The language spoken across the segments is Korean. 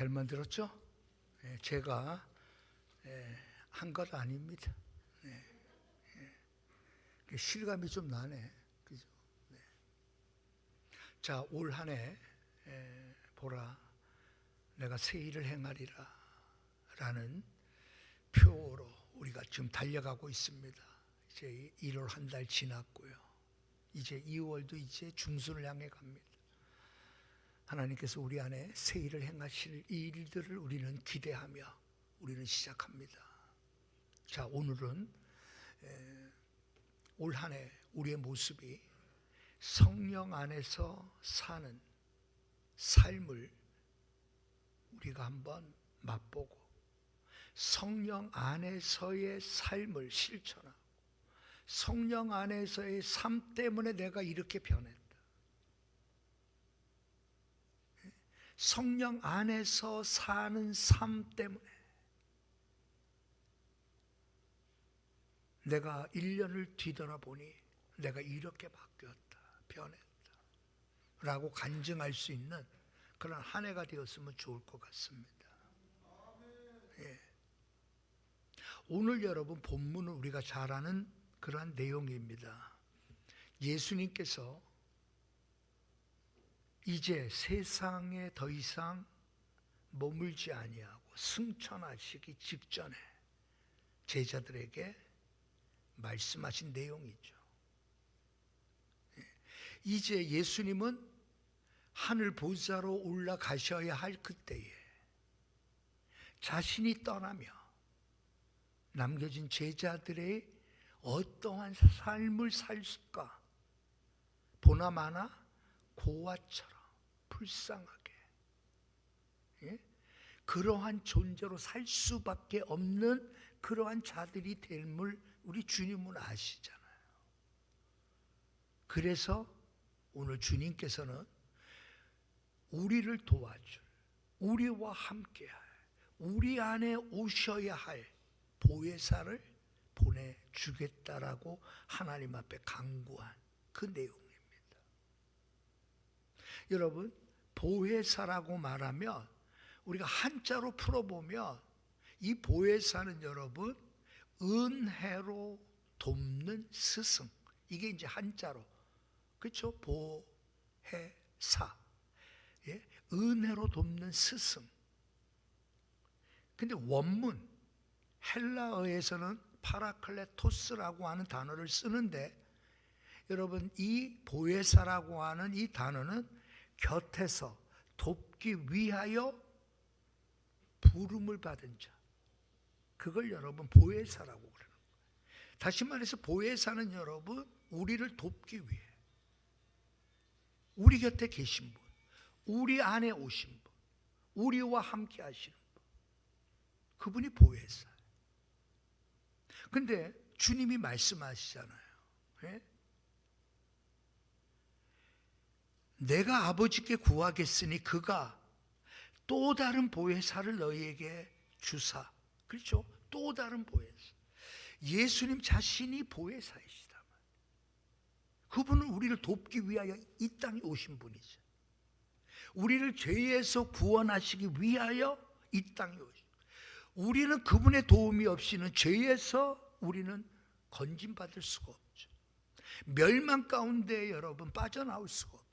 잘 만들었죠? 제가 한 것 아닙니다. 실감이 좀 나네. 그죠? 자, 올 한 해 보라, 내가 새 일을 행하리라 라는 표로 우리가 지금 달려가고 있습니다. 이제 1월 한 달 지났고요. 이제 2월도 이제 중순을 향해 갑니다. 하나님께서 우리 안에 새 일을 행하실 이 일들을 우리는 기대하며 우리는 시작합니다. 자, 오늘은 올 한 해 우리의 모습이 성령 안에서 사는 삶을 우리가 한번 맛보고 성령 안에서의 삶을 실천하고 성령 안에서의 삶 때문에 내가 이렇게 변했다. 성령 안에서 사는 삶 때문에 내가 1년을 뒤돌아보니 내가 이렇게 바뀌었다, 변했다 라고 간증할 수 있는 그런 한 해가 되었으면 좋을 것 같습니다. 오늘 여러분 본문은 우리가 잘 아는 그러한 내용입니다. 예수님께서 이제 세상에 더 이상 머물지 아니하고 승천하시기 직전에 제자들에게 말씀하신 내용이죠. 이제 예수님은 하늘 보좌로 올라가셔야 할 그때에 자신이 떠나며 남겨진 제자들의 어떠한 삶을 살까? 보나마나 고아처럼 불쌍하게 그러한 존재로 살 수밖에 없는 그러한 자들이 됨을 우리 주님은 아시잖아요. 그래서 오늘 주님께서는 우리를 도와줄, 우리와 함께할, 우리 안에 오셔야 할 보혜사를 보내주겠다라고 하나님 앞에 간구한 그 내용입니다. 여러분, 보혜사라고 말하면 우리가 한자로 풀어보면 이 보혜사는 여러분 은혜로 돕는 스승, 이게 이제 한자로, 그렇죠? 보혜사, 은혜로 돕는 스승. 근데 원문 헬라어에서는 파라클레토스라고 하는 단어를 쓰는데 여러분 이 보혜사라고 하는 이 단어는 곁에서 돕기 위하여 부름을 받은 자, 그걸 여러분 보혜사라고 그러는 거예요. 다시 말해서 보혜사는 여러분 우리를 돕기 위해 우리 곁에 계신 분, 우리 안에 오신 분, 우리와 함께 하시는 분, 그분이 보혜사예요. 근데 주님이 말씀하시잖아요. 내가 아버지께 구하겠으니 그가 또 다른 보혜사를 너희에게 주사. 그렇죠? 또 다른 보혜사. 예수님 자신이 보혜사이시다. 그분은 우리를 돕기 위하여 이 땅에 오신 분이죠. 우리를 죄에서 구원하시기 위하여 이 땅에 오신. 우리는 그분의 도움이 없이는 죄에서 우리는 건진받을 수가 없죠. 멸망 가운데 여러분 빠져나올 수가 없죠.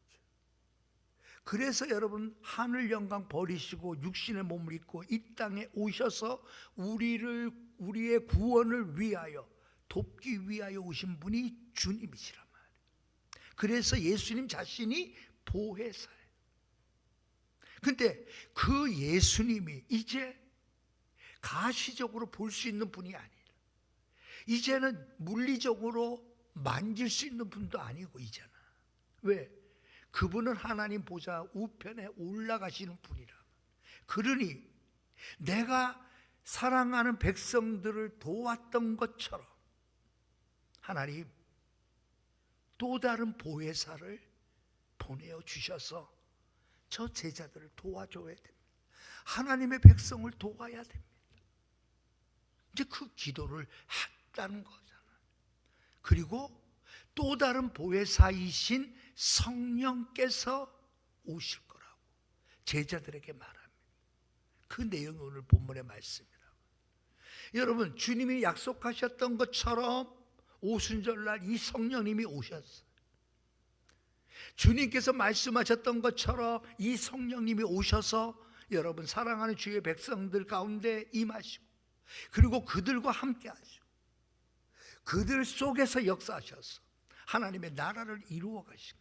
그래서 여러분 하늘 영광 버리시고 육신의 몸을 입고 이 땅에 오셔서 우리의 구원을 위하여 돕기 위하여 오신 분이 주님이시란 말이에요. 그래서 예수님 자신이 보혜사예요. 근데 그 예수님이 이제 가시적으로 볼 수 있는 분이 아니라 이제는 물리적으로 만질 수 있는 분도 아니고 이제는 왜? 그분은 하나님 보좌 우편에 올라가시는 분이라. 그러니 내가 사랑하는 백성들을 도왔던 것처럼 하나님 또 다른 보혜사를 보내어 주셔서 저 제자들을 도와줘야 됩니다. 하나님의 백성을 도와야 됩니다. 이제 그 기도를 했다는 거잖아요. 그리고 또 다른 보혜사이신 성령께서 오실 거라고 제자들에게 말합니다. 그 내용이 오늘 본문의 말씀이라. 여러분, 주님이 약속하셨던 것처럼 오순절날 이 성령님이 오셨어요. 주님께서 말씀하셨던 것처럼 이 성령님이 오셔서 여러분 사랑하는 주의 백성들 가운데 임하시고, 그리고 그들과 함께 하시고 그들 속에서 역사하셔서 하나님의 나라를 이루어 가시고,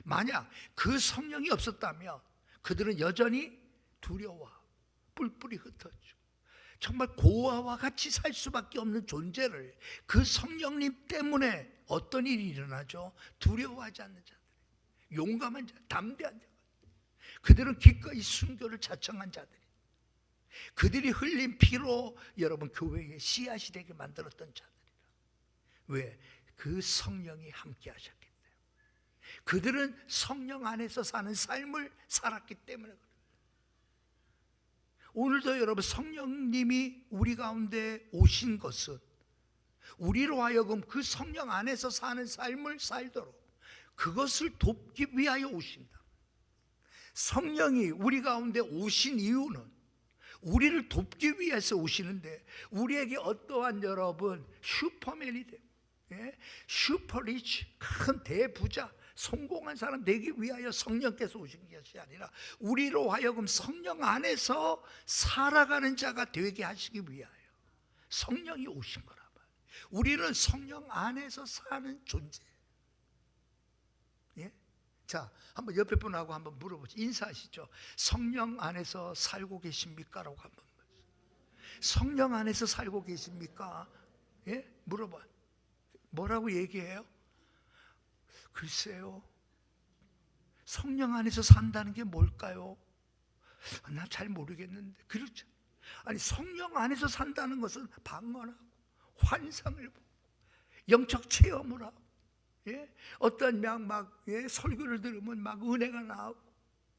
만약 그 성령이 없었다면 그들은 여전히 두려워하고 뿔뿔이 흩어지고 정말 고아와 같이 살 수밖에 없는 존재를, 그 성령님 때문에 어떤 일이 일어나죠? 두려워하지 않는 자들, 용감한 자, 담대한 자, 그들은 기꺼이 순교를 자청한 자들이, 그들이 흘린 피로 여러분 교회의 씨앗이 되게 만들었던 자들이라. 왜? 그 성령이 함께 하셨기 때문에. 그들은 성령 안에서 사는 삶을 살았기 때문에 그래요. 오늘도 여러분 성령님이 우리 가운데 오신 것은 우리로 하여금 그 성령 안에서 사는 삶을 살도록 그것을 돕기 위하여 오신다. 성령이 우리 가운데 오신 이유는 우리를 돕기 위해서 오시는데, 우리에게 어떠한 여러분 슈퍼맨이 되고 슈퍼리치, 큰 대부자, 성공한 사람 되기 위하여 성령께서 오신 것이 아니라 우리로 하여금 성령 안에서 살아가는 자가 되게 하시기 위하여 성령이 오신 거라 말이에요. 우리는 성령 안에서 사는 존재. 예? 자, 한번 옆에 분하고 한번 물어보죠. 인사하시죠. 성령 안에서 살고 계십니까? 라고 한번 성령 안에서 살고 계십니까? 예? 물어봐. 뭐라고 얘기해요? 글쎄요, 성령 안에서 산다는 게 뭘까요? 나 잘 모르겠는데. 그렇죠. 아니, 성령 안에서 산다는 것은 방언하고 환상을 보고 영적 체험을 하고, 예? 어떤 막 설교를 들으면 막 은혜가 나오고,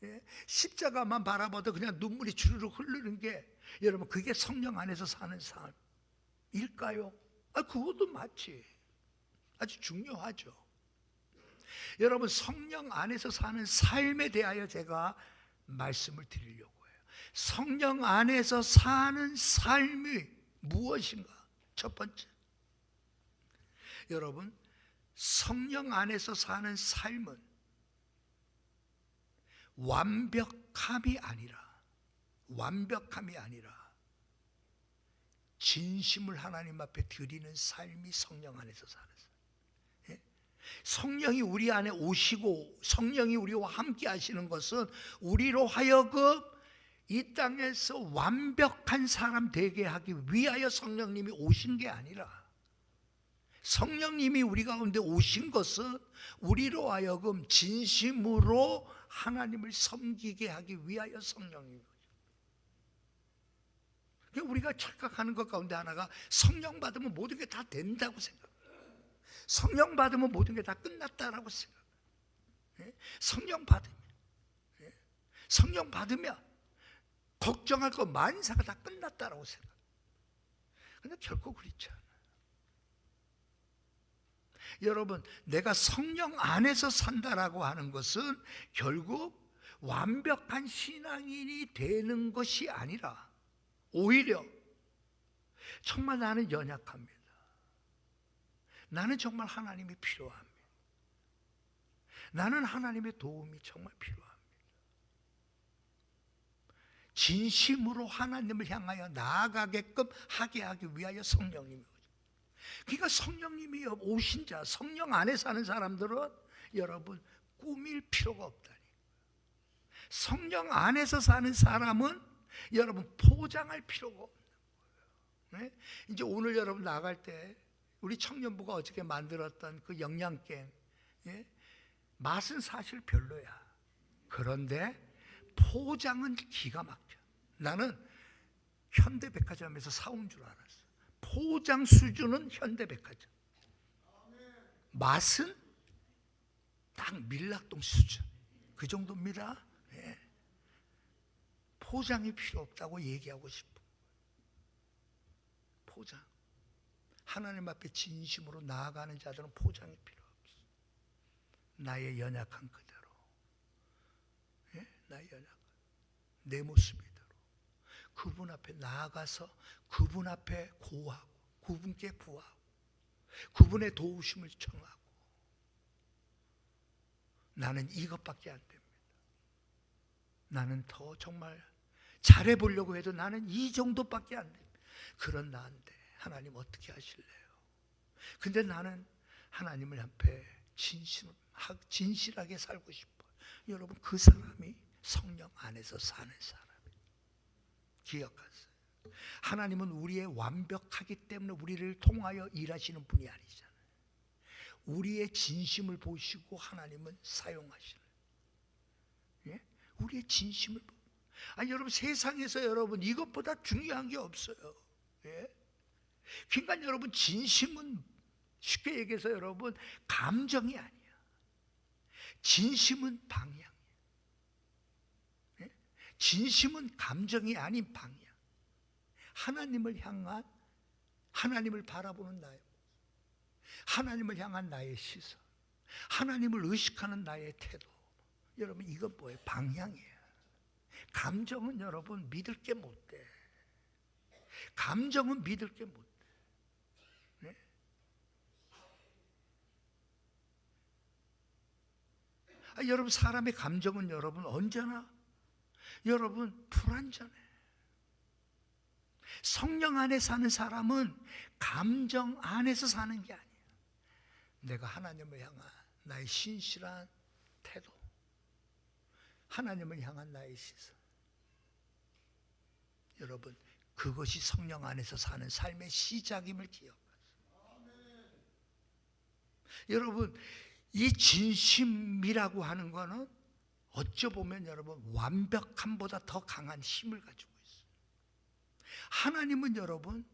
예? 십자가만 바라봐도 그냥 눈물이 주르륵 흐르는 게, 여러분 그게 성령 안에서 사는 삶일까요? 그것도 맞지. 아주 중요하죠. 여러분 성령 안에서 사는 삶에 대하여 제가 말씀을 드리려고 해요. 성령 안에서 사는 삶이 무엇인가? 첫 번째, 여러분 성령 안에서 사는 삶은 완벽함이 아니라 진심을 하나님 앞에 드리는 삶이 성령 안에서 사는 삶. 성령이 우리 안에 오시고 성령이 우리와 함께 하시는 것은 우리로 하여금 이 땅에서 완벽한 사람 되게 하기 위하여 성령님이 오신 게 아니라, 성령님이 우리 가운데 오신 것은 우리로 하여금 진심으로 하나님을 섬기게 하기 위하여 성령님이 오죠. 우리가 착각하는 것 가운데 하나가 성령 받으면 모든 게 다 된다고 생각해요. 성령 받으면 모든 게 다 끝났다라고 생각해요. 성령 받으면 걱정할 거 만사가 다 끝났다라고 생각해요. 그런데 결코 그렇지 않아요. 여러분, 내가 성령 안에서 산다라고 하는 것은 결국 완벽한 신앙인이 되는 것이 아니라 오히려 정말 나는 연약합니다. 나는 정말 하나님이 필요합니다. 나는 하나님의 도움이 정말 필요합니다. 진심으로 하나님을 향하여 나아가게끔 하게 하기 위하여 성령님이 오죠. 그러니까 성령님이 오신 자, 성령 안에 사는 사람들은 여러분 꾸밀 필요가 없다니. 성령 안에서 사는 사람은 여러분 포장할 필요가 없는 거예요. 이제 오늘 여러분 나갈 때 우리 청년부가 어저께 만들었던 그 영양갱, 맛은 사실 별로야. 그런데 포장은 기가 막혀. 나는 현대백화점에서 사온 줄 알았어. 포장 수준은 현대백화점, 맛은 딱 밀락동 수준, 그 정도입니다. 포장이 필요 없다고 얘기하고 싶어. 포장. 하나님 앞에 진심으로 나아가는 자들은 포장이 필요 없어. 나의 연약한 그대로, 나의 연약한 내 모습이대로 그분 앞에 나아가서 그분 앞에 고하고 그분께 구하고 그분의 도우심을 청하고, 나는 이것밖에 안 됩니다. 나는 더 정말 잘해보려고 해도 나는 이 정도밖에 안 됩니다. 그런 나인데 하나님 어떻게 하실래요? 근데 나는 하나님을 앞에 진실하게 살고 싶어요. 여러분, 그 사람이 성령 안에서 사는 사람이에요. 기억하세요. 하나님은 우리의 완벽하기 때문에 우리를 통하여 일하시는 분이 아니잖아요. 우리의 진심을 보시고 하나님은 사용하시는, 예? 우리의 진심을 보고. 아니 여러분, 세상에서 여러분 이것보다 중요한 게 없어요. 예? 그러니까 여러분, 진심은 쉽게 얘기해서 여러분 감정이 아니야. 진심은 방향. 예? 진심은 감정이 아닌 방향. 하나님을 향한, 하나님을 바라보는 나의, 하나님을 향한 나의 시선, 하나님을 의식하는 나의 태도. 여러분, 이건 뭐예요? 방향이에요. 감정은 여러분 믿을 게 못 돼. 감정은 믿을 게 못 돼. 네? 여러분, 사람의 감정은 여러분 언제나 여러분 불완전해. 성령 안에 사는 사람은 감정 안에서 사는 게 아니에요. 내가 하나님을 향한 나의 신실한 태도, 하나님을 향한 나의 시선, 여러분 그것이 성령 안에서 사는 삶의 시작임을 기억하세요. 여러분, 이 진심이라고 하는 거는 어쩌보면 여러분 완벽함보다 더 강한 힘을 가지고 있어요. 하나님은 여러분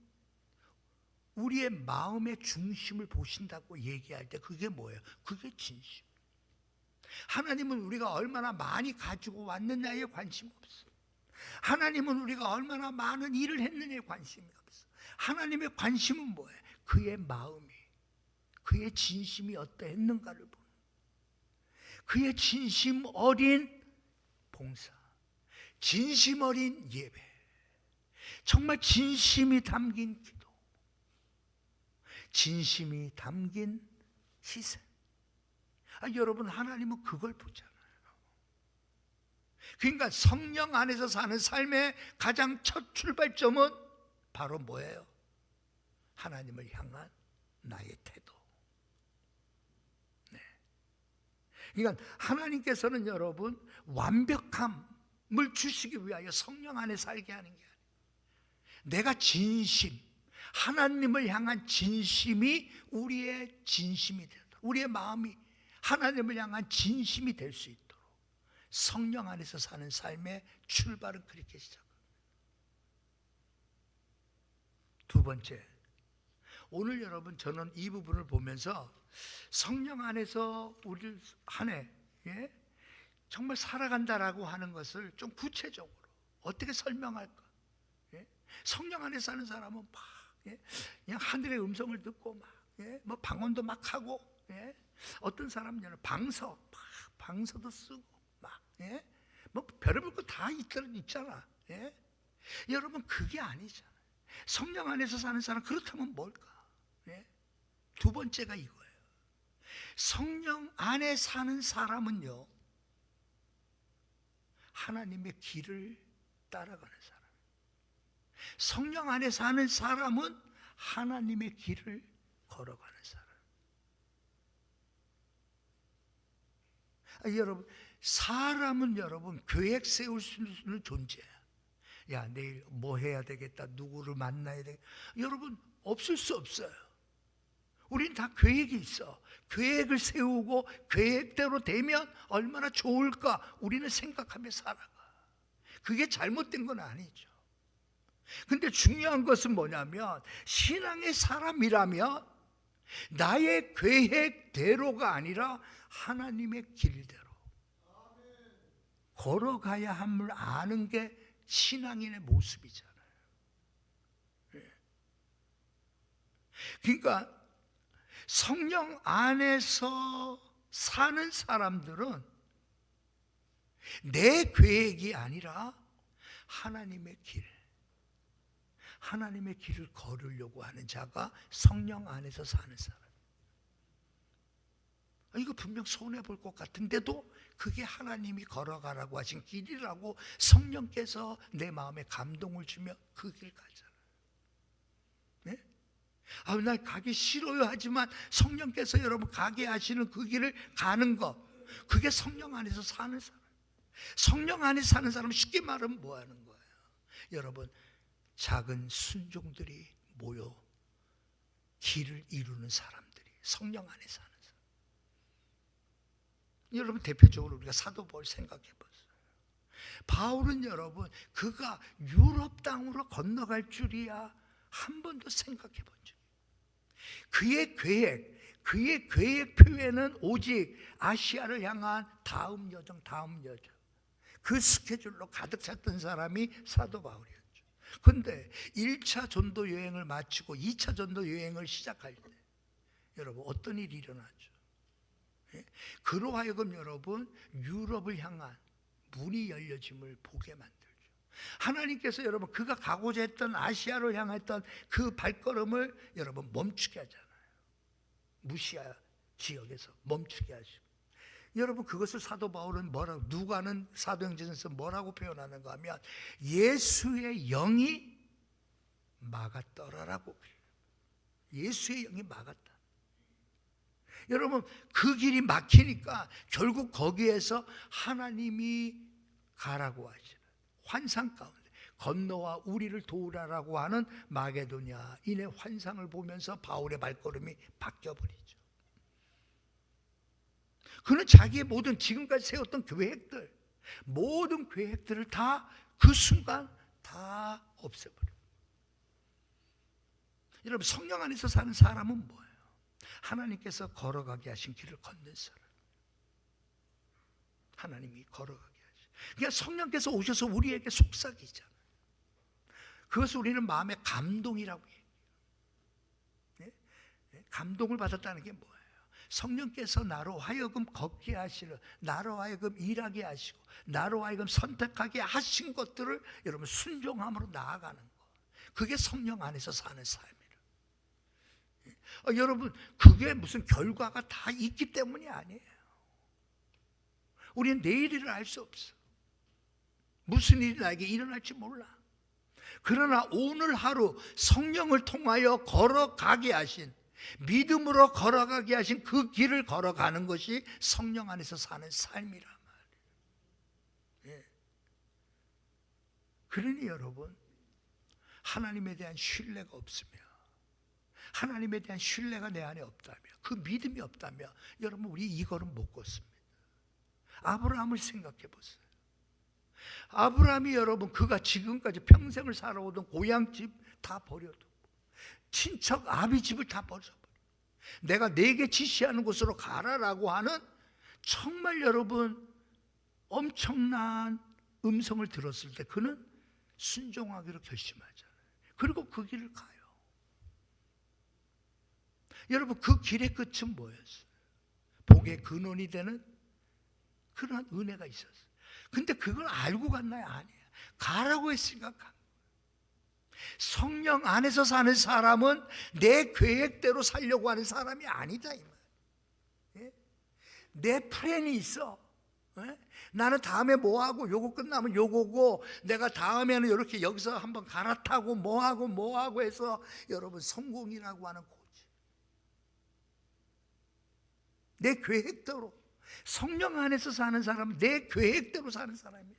우리의 마음의 중심을 보신다고 얘기할 때 그게 뭐예요? 그게 진심. 하나님은 우리가 얼마나 많이 가지고 왔느냐에 관심 없어요. 하나님은 우리가 얼마나 많은 일을 했느냐에 관심이 없어요. 하나님의 관심은 뭐예요? 그의 마음이, 그의 진심이 어떠했는가를 보는, 그의 진심 어린 봉사, 진심 어린 예배, 정말 진심이 담긴 기도, 진심이 담긴 희생. 여러분, 하나님은 그걸 보잖아요. 그러니까 성령 안에서 사는 삶의 가장 첫 출발점은 바로 뭐예요? 하나님을 향한 나의 태도. 네. 그러니까 하나님께서는 여러분 완벽함을 주시기 위하여 성령 안에 살게 하는 게 아니에요. 내가 진심, 하나님을 향한 진심이 우리의 진심이 되도록, 우리의 마음이 하나님을 향한 진심이 될 수 있도록 성령 안에서 사는 삶의 출발은 그렇게 시작합니다. 두 번째, 오늘 여러분 저는 이 부분을 보면서 성령 안에서 우리를 한 해 정말 살아간다라고 하는 것을 좀 구체적으로 어떻게 설명할까? 성령 안에 사는 사람은 막 그냥 하늘의 음성을 듣고 뭐 방언도 막 하고, 어떤 사람은 방서도 쓰고 뭐 별의별 거 다 있잖아. 여러분, 그게 아니잖아요. 성령 안에서 사는 사람, 그렇다면 뭘까? 두 번째가 이거예요. 성령 안에 사는 사람은요, 하나님의 길을 따라가는 사람. 성령 안에 사는 사람은 하나님의 길을 걸어가는 사람. 여러분, 사람은 여러분 계획 세울 수 있는 존재야. 야, 내일 뭐 해야 되겠다, 누구를 만나야 되겠다. 여러분, 없을 수 없어요. 우린 다 계획이 있어. 계획을 세우고 계획대로 되면 얼마나 좋을까 우리는 생각하며 살아가. 그게 잘못된 건 아니죠. 근데 중요한 것은 뭐냐면, 신앙의 사람이라면 나의 계획대로가 아니라 하나님의 길대로 걸어가야 함을 아는 게 신앙인의 모습이잖아요. 그러니까 성령 안에서 사는 사람들은 내 계획이 아니라 하나님의 길, 하나님의 길을 걸으려고 하는 자가 성령 안에서 사는 사람. 이거 분명 손해볼 것 같은데도 그게 하나님이 걸어가라고 하신 길이라고 성령께서 내 마음에 감동을 주며 그 길 가잖아요. 네? 나 가기 싫어요 하지만 성령께서 여러분 가게 하시는 그 길을 가는 것, 그게 성령 안에서 사는 사람. 성령 안에서 사는 사람은 쉽게 말하면 뭐 하는 거예요? 여러분, 작은 순종들이 모여 길을 이루는 사람들이 성령 안에 사는 사람. 여러분, 대표적으로 우리가 사도 바울 생각해 보세요. 바울은 여러분, 그가 유럽 땅으로 건너갈 줄이야 한 번도 생각해 본 적이 없어요. 그의 계획 표에는 오직 아시아를 향한 다음 여정 그 스케줄로 가득 찼던 사람이 사도 바울이었죠. 그런데 1차 전도 여행을 마치고 2차 전도 여행을 시작할 때 여러분 어떤 일이 일어나죠? 그로 하여금 여러분 유럽을 향한 문이 열려짐을 보게 만들죠. 하나님께서 여러분 그가 가고자 했던 아시아를 향했던 그 발걸음을 여러분 멈추게 하잖아요. 무시아 지역에서 멈추게 하시고, 여러분 그것을 사도 바울은 뭐라고, 누가는 사도행전에서 뭐라고 표현하는가 하면 예수의 영이 막았더라라고. 예수의 영이 막았다. 여러분 그 길이 막히니까 결국 거기에서 하나님이 가라고 하시는 환상 가운데 건너와 우리를 도우라라고 하는 마게도냐인의 환상을 보면서 바울의 발걸음이 바뀌어버리죠. 그는 자기의 모든 지금까지 세웠던 계획들, 모든 계획들을 다 그 순간 다 없애버려요. 여러분 성령 안에서 사는 사람은 뭐예요? 하나님께서 걸어가게 하신 길을 걷는 사람. 하나님이 걸어가게 하신. 그러니까 성령께서 오셔서 우리에게 속삭이잖아요. 그것을 우리는 마음의 감동이라고 해요. 네? 감동을 받았다는 게 뭐예요? 성령께서 나로 하여금 걷게 하시는, 나로 하여금 일하게 하시고 나로 하여금 선택하게 하신 것들을 여러분 순종함으로 나아가는 것, 그게 성령 안에서 사는 삶이에요. 여러분 그게 무슨 결과가 다 있기 때문이 아니에요. 우리는 내일을 알 수 없어. 무슨 일이 나에게 일어날지 몰라. 그러나 오늘 하루 성령을 통하여 걸어가게 하신, 믿음으로 걸어가게 하신 그 길을 걸어가는 것이 성령 안에서 사는 삶이란 말이에요. 예. 그러니 여러분 하나님에 대한 신뢰가 없으며, 하나님에 대한 신뢰가 내 안에 없다면, 그 믿음이 없다면 여러분 우리 이 걸음 못 걷습니다. 아브라함을 생각해 보세요. 아브라함이 여러분 그가 지금까지 평생을 살아오던 고향집 다 버려두고 친척 아비 집을 다 버려버려, 내가 내게 지시하는 곳으로 가라라고 하는 정말 여러분 엄청난 음성을 들었을 때 그는 순종하기로 결심하잖아요. 그리고 그 길을 가요. 여러분 그 길의 끝은 뭐였어요? 복의 근원이 되는 그러한 은혜가 있었어요. 근데 그걸 알고 갔나요? 아니에요. 가라고 했으니까 간 거예요. 성령 안에서 사는 사람은 내 계획대로 살려고 하는 사람이 아니다 이 말이에요. 예? 내 플랜이 있어. 예? 나는 다음에 뭐하고 요거 끝나면 요거고, 내가 다음에는 이렇게 여기서 한번 갈아타고 뭐하고 해서 여러분 성공이라고 하는 고지. 내 계획대로. 성령 안에서 사는 사람은 내 계획대로 사는 사람이야.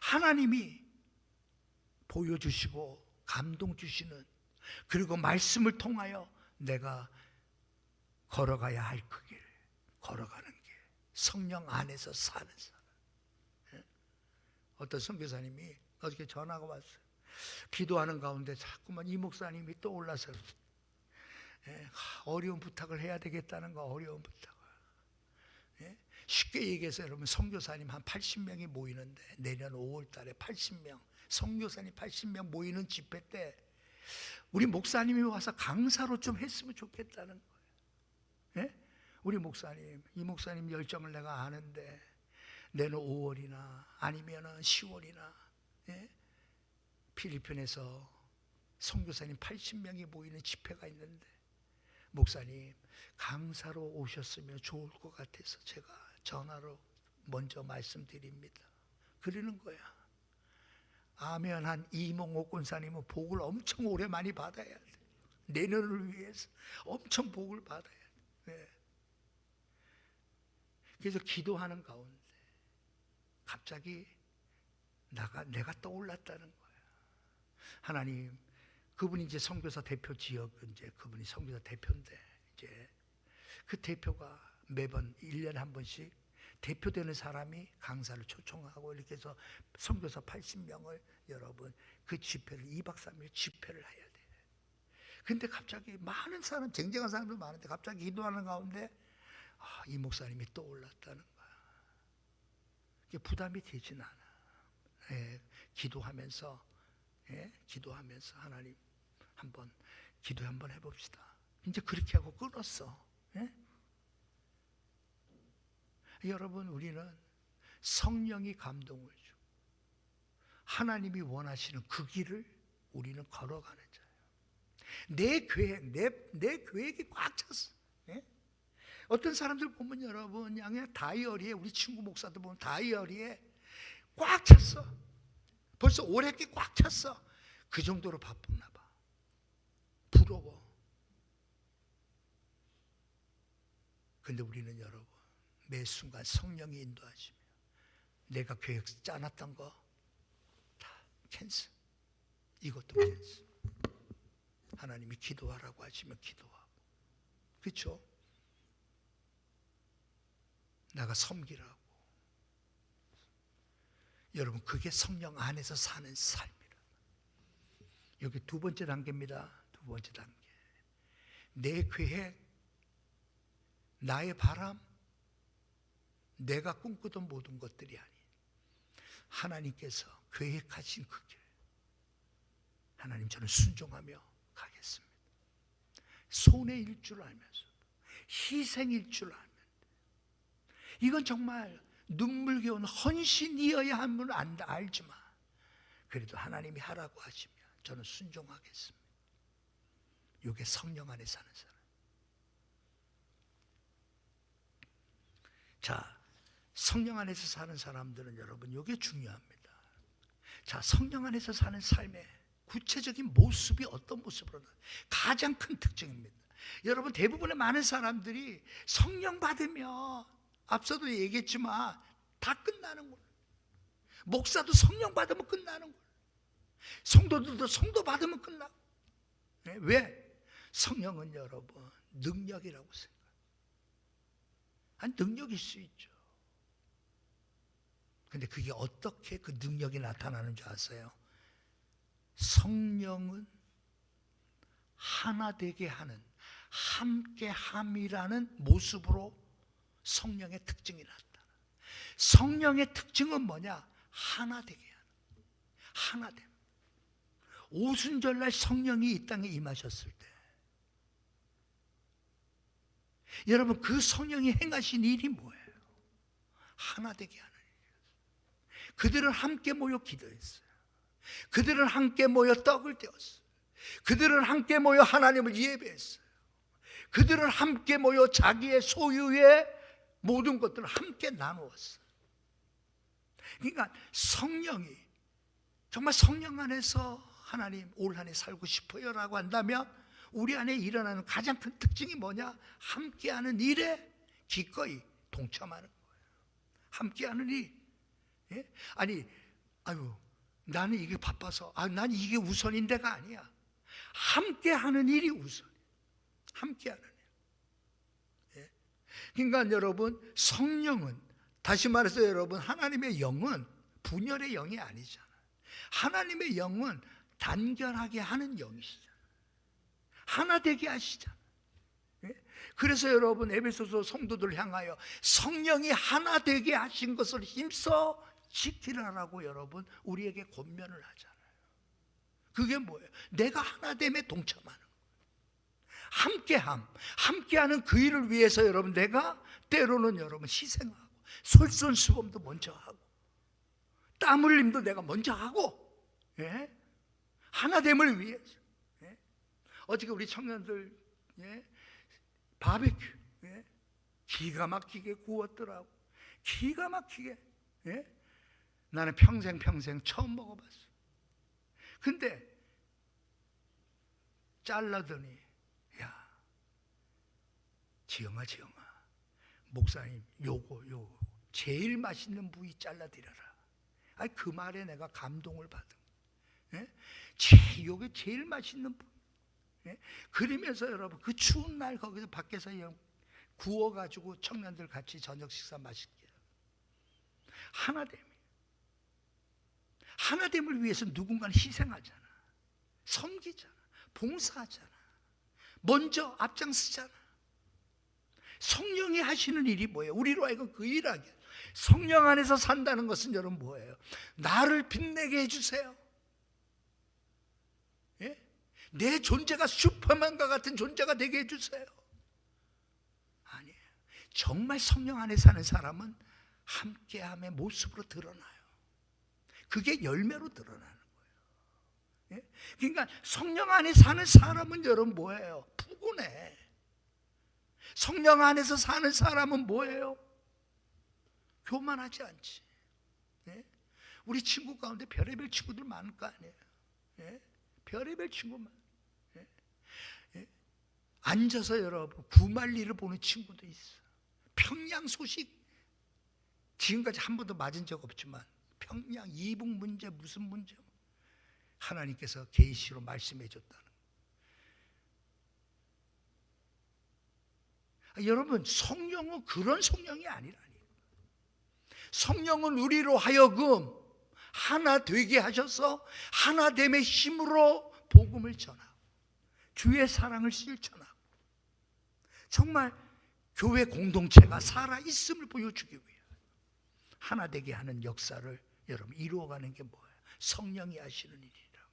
하나님이 보여주시고 감동 주시는, 그리고 말씀을 통하여 내가 걸어가야 할 그 길 걸어가는 게 성령 안에서 사는 사람. 어떤 선교사님이 어저께 전화가 왔어요. 기도하는 가운데 자꾸만 이 목사님이 떠올라서 어려운 부탁을 해야 되겠다는 거. 어려운 부탁을. 쉽게 얘기해서 여러분 선교사님 한 80명이 모이는데 내년 5월 달에 80명 선교사님 80명 모이는 집회 때 우리 목사님이 와서 강사로 좀 했으면 좋겠다는 거예요. 우리 목사님, 이 목사님 열정을 내가 아는데 내년 5월이나 아니면 10월이나 필리핀에서 선교사님 80명이 모이는 집회가 있는데 목사님 강사로 오셨으면 좋을 것 같아서 제가 전화로 먼저 말씀드립니다. 그러는 거야. 아멘 한 이몽옥 권사님은 복을 엄청 오래 많이 받아야 돼. 내년을 위해서 엄청 복을 받아야 돼. 네. 그래서 기도하는 가운데 갑자기 내가 떠올랐다는 거야. 하나님, 그분이 이제 선교사 대표 지역, 이제 그분이 선교사 대표인데, 이제 그 대표가 매번 1년에 한 번씩 대표되는 사람이 강사를 초청하고 이렇게 해서 선교사 80명을 여러분 그 집회를 2박 3일 집회를 해야 돼. 근데 갑자기 많은 사람, 쟁쟁한 사람들 많은데 갑자기 기도하는 가운데 이 목사님이 떠올랐다는 거야. 이게 부담이 되진 않아. 기도하면서 하나님 한번 기도 한번 해봅시다. 이제 그렇게 하고 끊었어. 여러분, 우리는 성령이 감동을 주고 하나님이 원하시는 그 길을 우리는 걸어가는 자예요. 내 계획, 내 계획이 꽉 찼어. 어떤 사람들 보면 여러분 그냥 다이어리에, 우리 친구 목사들 보면 다이어리에 꽉 찼어. 벌써 올해 게 꽉 찼어. 그 정도로 바쁜가 봐. 부러워. 근데 우리는 여러분 매 순간 성령이 인도하시며 내가 계획 짜놨던 거 다 캔슬. 이것도 캔슬. 하나님이 기도하라고 하시면 기도하고, 그렇죠? 내가 섬기라고. 여러분, 그게 성령 안에서 사는 삶이라. 여기 두 번째 단계입니다. 두 번째 단계. 내 계획, 나의 바람, 내가 꿈꾸던 모든 것들이 아닌 하나님께서 계획하신 그 길, 하나님 저는 순종하며 가겠습니다. 손해일 줄 알면서 희생일 줄 알면, 이건 정말 눈물겨운 헌신이어야 함을 알지만 그래도 하나님이 하라고 하시면 저는 순종하겠습니다. 이게 성령 안에 사는 사람. 자, 성령 안에서 사는 사람들은 여러분 이게 중요합니다. 자, 성령 안에서 사는 삶의 구체적인 모습이 어떤 모습으로 가장 큰 특징입니다. 여러분, 대부분의 많은 사람들이 성령 받으면 앞서도 얘기했지만 다 끝나는 거예요. 목사도 성령 받으면 끝나는 거예요. 성도들도 성도 받으면 끝나고. 왜? 성령은 여러분 능력이라고 생각해요. 능력일 수 있죠. 근데 그게 어떻게 그 능력이 나타나는 줄 아세요? 성령은 하나 되게 하는, 함께함이라는 모습으로 성령의 특징이 나타나. 성령의 특징은 뭐냐? 하나 되게 하는, 하나 됨. 오순절날 성령이 이 땅에 임하셨을 때 여러분, 그 성령이 행하신 일이 뭐예요? 하나 되게 하는 일이었어요. 그들은 함께 모여 기도했어요. 그들은 함께 모여 떡을 떼었어요. 그들은 함께 모여 하나님을 예배했어요. 그들은 함께 모여 자기의 소유의 모든 것들을 함께 나누었어요. 그러니까 성령이, 정말 성령 안에서 하나님 올 한 해 살고 싶어요 라고 한다면 우리 안에 일어나는 가장 큰 특징이 뭐냐? 함께하는 일에 기꺼이 동참하는 거예요. 함께하는 일. 나는 이게 바빠서, 난 이게 우선인데가 아니야. 함께하는 일이 우선. 함께하는 일. 그러니까 여러분, 성령은, 다시 말해서 여러분, 하나님의 영은 분열의 영이 아니잖아요. 하나님의 영은 단결하게 하는 영이시잖아요. 하나 되게 하시잖아요. 그래서 여러분, 에베소서 성도들 향하여 성령이 하나 되게 하신 것을 힘써 지키라라고 여러분 우리에게 권면을 하잖아요. 그게 뭐예요? 내가 하나됨에 동참하는 거예요. 함께하는 그 일을 위해서 여러분 내가 때로는 여러분 희생하고 솔선수범도 먼저 하고 땀 흘림도 내가 먼저 하고, 하나됨을 위해서. 예? 어저께 우리 청년들 바베큐 기가 막히게 구웠더라고. 기가 막히게. 나는 평생 처음 먹어봤어. 근데 잘라더니, 야, 지영아 목사님 요거 제일 맛있는 부위 잘라드려라. 아니, 그 말에 내가 감동을 받은 요게 제일 맛있는 부위. 그러면서 여러분 그 추운 날 거기서 밖에서 구워가지고 청년들 같이 저녁 식사 맛있게. 하나됨을 위해서 누군가는 희생하잖아. 섬기잖아. 봉사하잖아. 먼저 앞장서잖아. 성령이 하시는 일이 뭐예요? 우리로 하여금 그 일하게. 성령 안에서 산다는 것은 여러분 뭐예요? 나를 빛내게 해주세요. 내 존재가 슈퍼맨과 같은 존재가 되게 해주세요. 아니에요. 정말 성령 안에 사는 사람은 함께함의 모습으로 드러나요. 그게 열매로 드러나는 거예요. 그러니까 성령 안에 사는 사람은 여러분 뭐예요? 푸근해. 성령 안에서 사는 사람은 뭐예요? 교만하지 않지. 우리 친구 가운데 별의별 친구들 많을 거 아니에요. 별의별 친구만. 앉아서 여러분 구말리를 보는 친구도 있어. 평양 소식 지금까지 한 번도 맞은 적 없지만 평양 이북 문제 무슨 문제 하나님께서 계시로 말씀해 줬다는. 여러분 성령은 그런 성령이 아니라니. 성령은 우리로 하여금 하나 되게 하셔서 하나됨의 힘으로 복음을 전하고 주의 사랑을 실천하고 정말 교회 공동체가 살아있음을 보여주기 위해 하나 되게 하는 역사를 여러분 이루어가는 게 뭐예요? 성령이 하시는 일이라고.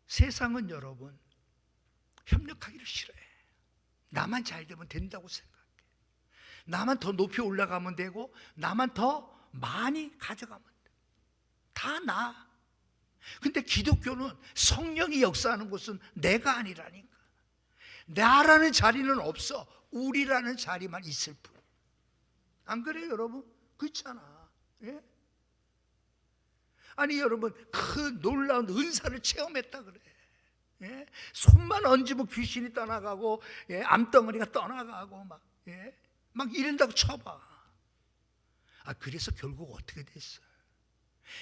세상은 여러분 협력하기를 싫어해. 나만 잘 되면 된다고 생각해. 나만 더 높이 올라가면 되고 나만 더 많이 가져가면 돼. 다 나. 근데 기독교는 성령이 역사하는 곳은 내가 아니라니까. 나라는 자리는 없어. 우리라는 자리만 있을 뿐. 안 그래요 여러분? 그렇잖아. 아니 여러분 그 놀라운 은사를 체험했다 그래. 손만 얹으면 귀신이 떠나가고 암덩어리가 떠나가고 막 이런다고 쳐봐. 그래서 결국 어떻게 됐어?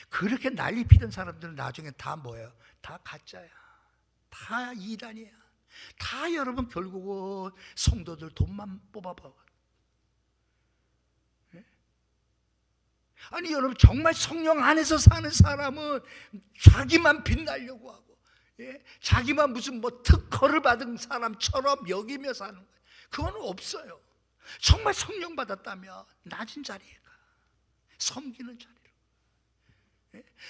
그렇게 난리 피던 사람들은 나중에 다 뭐예요? 다 가짜야. 다 이단이야. 다 여러분 결국은 성도들 돈만 뽑아봐. 아니 여러분 정말 성령 안에서 사는 사람은 자기만 빛나려고 하고 자기만 무슨 뭐 특허를 받은 사람처럼 여기며 사는 거예요. 그건 없어요. 정말 성령 받았다면 낮은 자리에 가. 섬기는 자리로.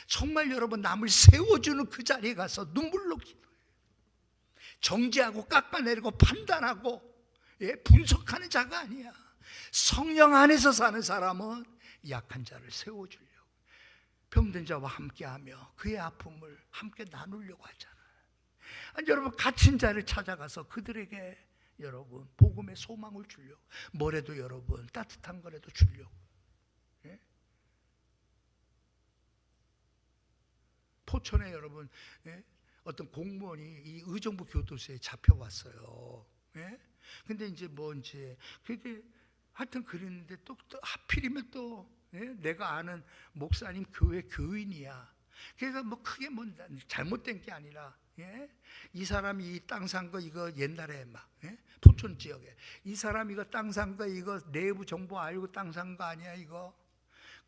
정말 여러분 남을 세워주는 그 자리에 가서 눈물로 기도해요. 정죄하고 깎아내리고 판단하고 분석하는 자가 아니야. 성령 안에서 사는 사람은 약한 자를 세워주려고 병든 자와 함께하며 그의 아픔을 함께 나누려고 하잖아요. 아니, 여러분 갇힌 자를 찾아가서 그들에게 여러분 복음의 소망을 주려고 뭐래도 여러분 따뜻한 거라도 주려고. 포천에 여러분 어떤 공무원이 이 의정부 교도소에 잡혀왔어요. 근데 이제 그게 하여튼 그랬는데 또 하필이면 또 내가 아는 목사님 교회 교인이야. 그래서 뭐 크게 잘못된 게 아니라 이 사람이 이 땅 산 거 이거 옛날에 막 포천 지역에 이 사람 이거 땅 산 거 이거 내부 정보 알고 땅 산 거 아니야 이거.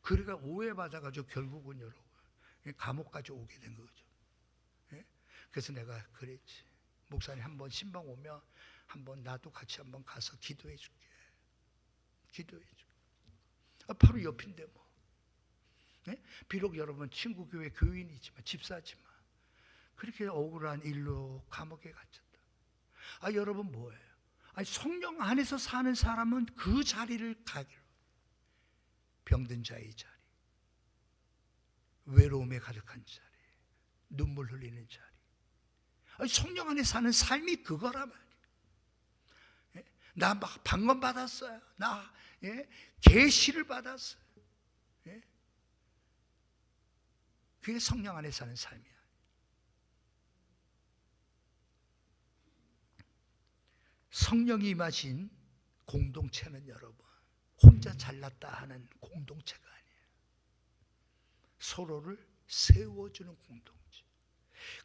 그러니까 오해받아가지고 결국은 여러분 감옥까지 오게 된 거죠. 그래서 내가 그랬지. 목사님 한번 신방 오면 한번 나도 같이 한번 가서 기도해 줄게. 기도해 줄게. 바로 옆인데 뭐. 비록 여러분 친구 교회 교인이지만 집사지만 그렇게 억울한 일로 감옥에 갇혔다. 여러분 뭐예요? 성령 안에서 사는 사람은 그 자리를 가기로. 병든 자의 자리. 외로움에 가득한 자리, 눈물 흘리는 자리. 성령 안에 사는 삶이 그거란 말이에요. 나 막 방언 받았어요. 나 계시를 받았어요. 그게 성령 안에 사는 삶이야. 성령이 임하신 공동체는 여러분, 혼자 잘났다 하는 공동체가 아니에요. 서로를 세워주는 공동체.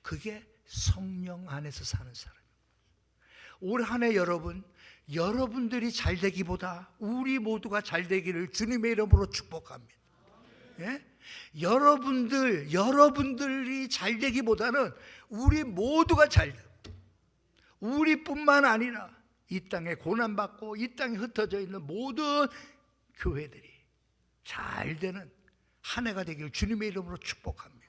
그게 성령 안에서 사는 사람입니다. 올 한 해 여러분들이 잘 되기보다 우리 모두가 잘 되기를 주님의 이름으로 축복합니다. 여러분들이 잘 되기보다는 우리 모두가 잘 되고, 우리뿐만 아니라 이 땅에 고난받고 이 땅에 흩어져 있는 모든 교회들이 잘 되는 한 해가 되기를 주님의 이름으로 축복합니다.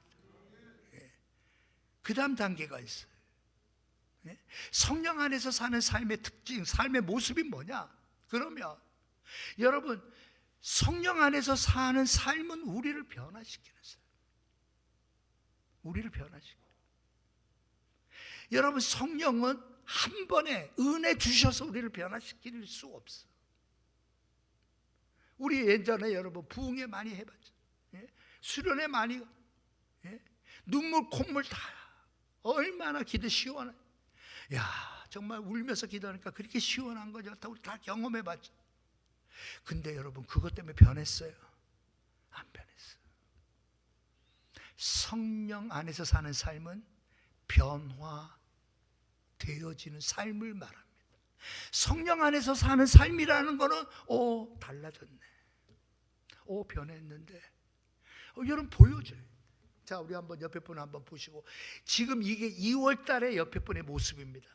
그 다음 단계가 있어요. 성령 안에서 사는 삶의 특징, 삶의 모습이 뭐냐? 그러면 여러분, 성령 안에서 사는 삶은 우리를 변화시키는 삶. 우리를 변화시키는. 여러분, 성령은 한 번에 은혜 주셔서 우리를 변화시킬 수 없어. 우리 예전에 여러분 부흥회 많이 해봤죠. 수련회 많이, 눈물 콧물 다 얼마나 기도 시원해. 야, 정말 울면서 기도하니까 그렇게 시원한 거죠. 우리 다 경험해봤죠. 근데 여러분, 그것 때문에 변했어요? 안 변했어요. 성령 안에서 사는 삶은 변화되어지는 삶을 말합니다. 성령 안에서 사는 삶이라는 거는 달라졌네, 변했는데, 여러분 보여줘요. 자, 우리 한번 옆에 분 한번 보시고, 지금 이게 2월 달에 옆에 분의 모습입니다.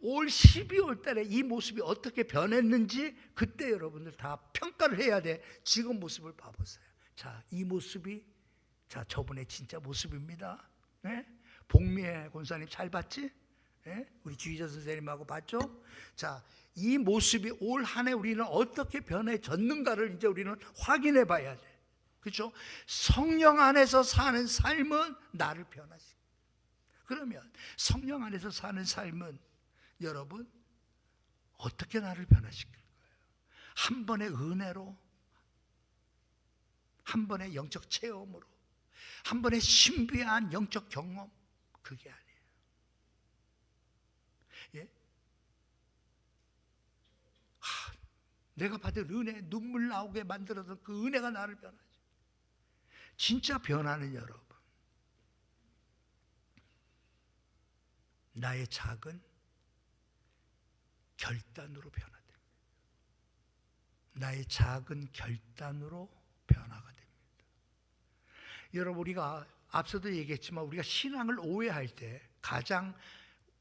올 12월 달에 이 모습이 어떻게 변했는지 그때 여러분들 다 평가를 해야 돼. 지금 모습을 봐보세요. 자, 이 모습이 저분의 진짜 모습입니다. 복미애 권사님 잘 봤지? 우리 주의자 선생님하고 봤죠? 자, 이 모습이 올 한 해 우리는 어떻게 변해졌는가를 이제 우리는 확인해 봐야 돼. 그렇죠? 성령 안에서 사는 삶은 나를 변화시켜. 그러면 성령 안에서 사는 삶은 여러분 어떻게 나를 변화시킬 거예요? 한 번의 은혜로, 한 번의 영적 체험으로, 한 번의 신비한 영적 경험, 그게 아니에요. 내가 받은 은혜, 눈물 나오게 만들어서 그 은혜가 나를 변화시켜. 진짜 변화는 여러분, 나의 작은 결단으로 변화됩니다. 나의 작은 결단으로 변화가 됩니다. 여러분, 우리가 앞서도 얘기했지만 우리가 신앙을 오해할 때 가장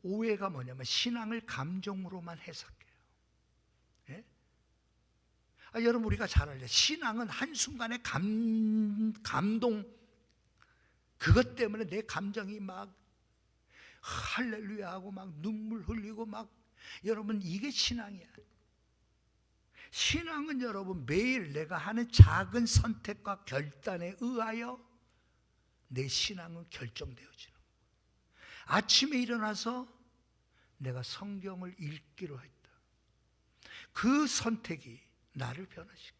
오해가 뭐냐면 신앙을 감정으로만 해석해요. 여러분, 우리가 잘 알죠. 신앙은 한순간의 감동, 그것 때문에 내 감정이 막 할렐루야 하고 막 눈물 흘리고 막, 여러분, 이게 신앙이야. 신앙은 여러분 매일 내가 하는 작은 선택과 결단에 의하여 내 신앙은 결정되어지는 거예요. 아침에 일어나서 내가 성경을 읽기로 했다. 그 선택이 나를 변화시켜.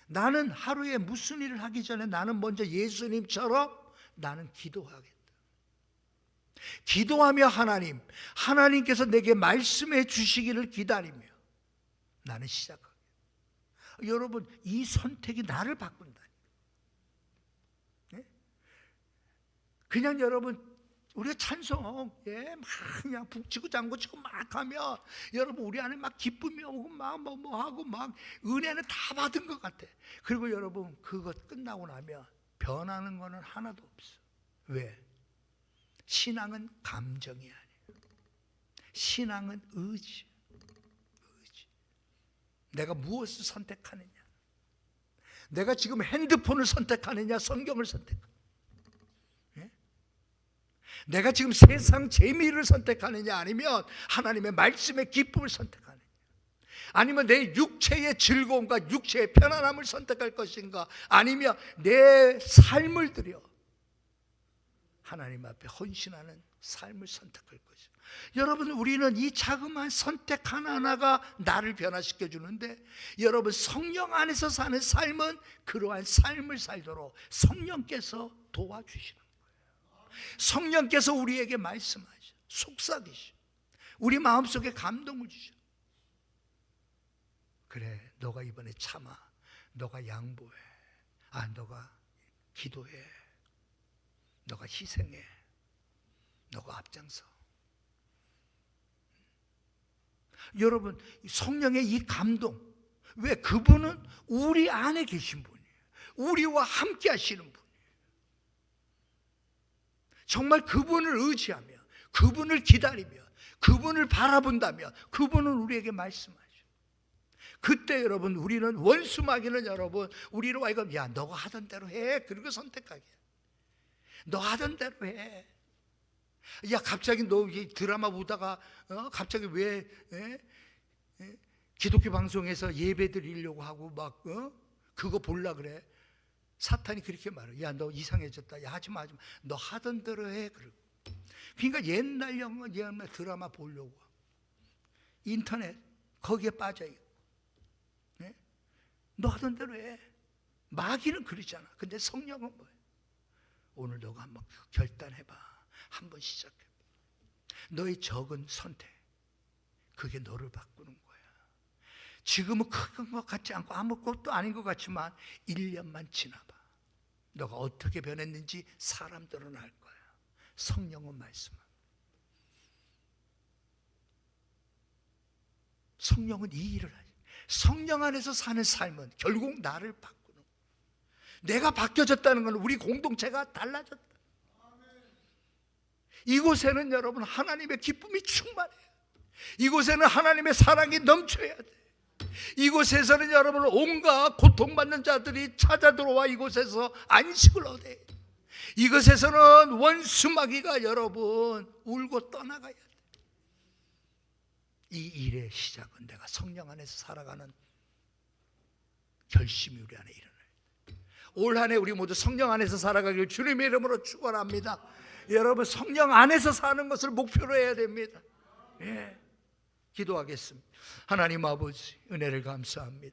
나는 하루에 무슨 일을 하기 전에 나는 먼저 예수님처럼 나는 기도하겠다. 기도하며 하나님께서 내게 말씀해 주시기를 기다리며 나는 시작하겠다. 여러분, 이 선택이 나를 바꾼다. 그냥 여러분, 우리가 찬송 막 그냥 북치고 장구치고 막 하면 여러분 우리 안에 막 기쁨이 오고 막 뭐 하고 막 은혜는 다 받은 것 같아. 그리고 여러분, 그것 끝나고 나면 변하는 거는 하나도 없어. 왜? 신앙은 감정이 아니에요. 신앙은 의지. 내가 무엇을 선택하느냐, 내가 지금 핸드폰을 선택하느냐, 성경을 선택하느냐, 내가 지금 세상 재미를 선택하느냐, 아니면 하나님의 말씀의 기쁨을 선택하느냐. 아니면 내 육체의 즐거움과 육체의 편안함을 선택할 것인가? 아니면 내 삶을 들여 하나님 앞에 헌신하는 삶을 선택할 것인가? 여러분, 우리는 이 자그마한 선택 하나하나가 나를 변화시켜 주는데, 여러분, 성령 안에서 사는 삶은 그러한 삶을 살도록 성령께서 도와주시는 거예요. 성령께서 우리에게 말씀하셔, 속삭이셔, 우리 마음속에 감동을 주셔. 그래, 너가 이번에 참아, 너가 양보해, 너가 기도해, 너가 희생해, 너가 앞장서. 여러분, 성령의 이 감동, 왜? 그분은 우리 안에 계신 분이에요. 우리와 함께 하시는 분이에요. 정말 그분을 의지하며, 그분을 기다리며, 그분을 바라본다면 그분은 우리에게 말씀하죠. 그때 여러분, 우리는 원수마귀는 여러분 우리로 하여금 야, 너가 하던 대로 해, 그리고 선택하게. 너 하던 대로 해. 야, 갑자기 너 드라마 보다가 갑자기 왜 기독교 방송에서 예배 드리려고 하고 막 그거 볼라 그래? 사탄이 그렇게 말해. 야, 너 이상해졌다. 야, 하지마, 하지마. 너 하던 대로 해. 그러니까 옛날 영화, 옛날 드라마 보려고 인터넷 거기에 빠져있고, 너 하던 대로 해. 마귀는 그러잖아. 근데 성령은 뭐예요? 오늘 너가 한번 결단해봐. 한번 시작해봐. 너의 적은 선택, 그게 너를 바꾸는 거야. 지금은 큰 것 같지 않고 아무것도 아닌 것 같지만 1년만 지나봐. 너가 어떻게 변했는지 사람들은 알 거야. 성령은 말씀합니다. 성령은 이 일을 하죠. 성령 안에서 사는 삶은 결국 나를 바꾸는 거야. 내가 바뀌어졌다는 건 우리 공동체가 달라졌다. 이곳에는 여러분 하나님의 기쁨이 충만해요. 이곳에는 하나님의 사랑이 넘쳐야 돼. 이곳에서는 여러분 온갖 고통받는 자들이 찾아 들어와 이곳에서 안식을 얻어야 돼. 이곳에서는 원수마귀가 여러분 울고 떠나가야 돼. 이 일의 시작은 내가 성령 안에서 살아가는 결심이 우리 안에 일어나요. 올 한 해 우리 모두 성령 안에서 살아가길 주님의 이름으로 축원합니다. 여러분, 성령 안에서 사는 것을 목표로 해야 됩니다. 기도하겠습니다. 하나님 아버지, 은혜를 감사합니다.